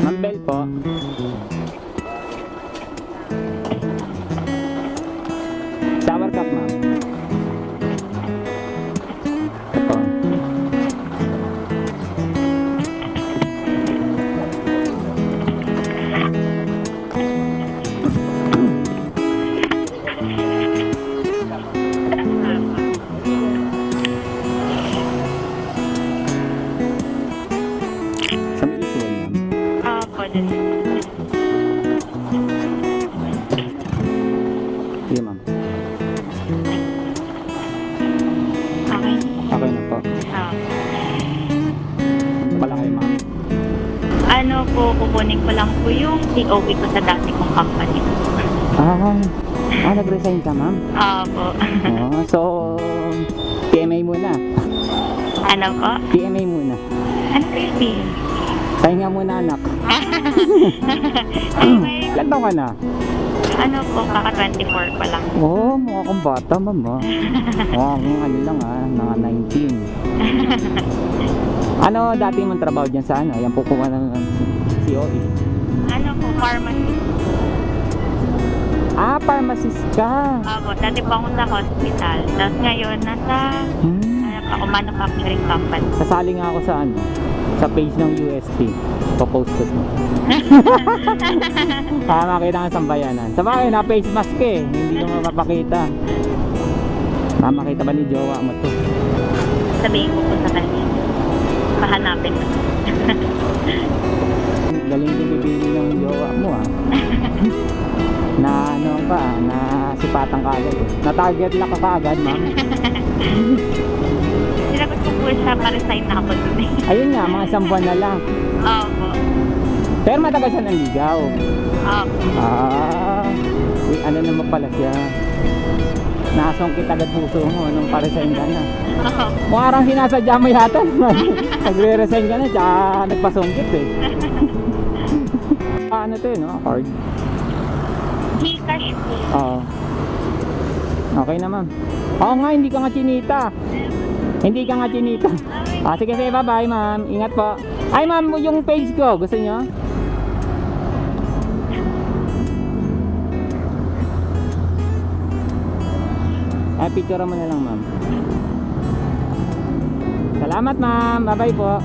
Ma'am Bell po. Shower cup, ma'am. Ito. Sa may isuan, ma'am. Pwede. Sige, ma'am. Okay. Okay na po. Pala kayo, ma'am. Ano po, kukunin ko lang po yung COE ko sa dati kong company. Nag-resign ka, ma'am? Po. So, PMA muna. Ano po? PMA muna. Ano po yung PMA? Pahinga muna, anak. Ilan taon ka na? Ano po, kaka 24 pa lang. Mukha kang bata, ma'am. Ano lang, mga 19. Ano dati mong trabaho dyan sa ano? Yan po ka ng COE. Ano po, pharmacy. Pharmacist ka. Po, dati po ako sa hospital. Tapos ngayon, nasa ako, manufacturing company. Sasali nga ako sa ano? Sa page ng UST. Popost ko mo. Makita ka sa bayanan. Sa bagay, na-face mask eh. Hindi ko mapapakita. Makita ba ni jowa mo to? Sabihin ko po sa kanya. Pahanapin ko. Galing din bibili ng jowa mo na ano pa, na sipatang kagad eh. Na-target lang ka kaagad, ma'am. Sinagot ko po siya, pa-resign na ako dun eh. Ayun nga, mga isang buwan na lang. Opo. Pero matagal siya nanligaw. Opo. Ano naman pala siya. Nasongkit agad puso mo nung pa-resign ka na. Mukha rang sinasadya mo yata. Nagre-resign ka na, tsaka nagpasongkit eh. Ano to eh, no? Card. Gcash po. Oo. Okay na, ma'am. Oo nga, hindi ka nga chinita. Hindi ka nga chinita. Sige, bye-bye, ma'am. Ingat po. Ay, ma'am, yung page ko. Gusto nyo? Picture mo na lang, ma'am. Salamat, ma'am. Bye-bye po.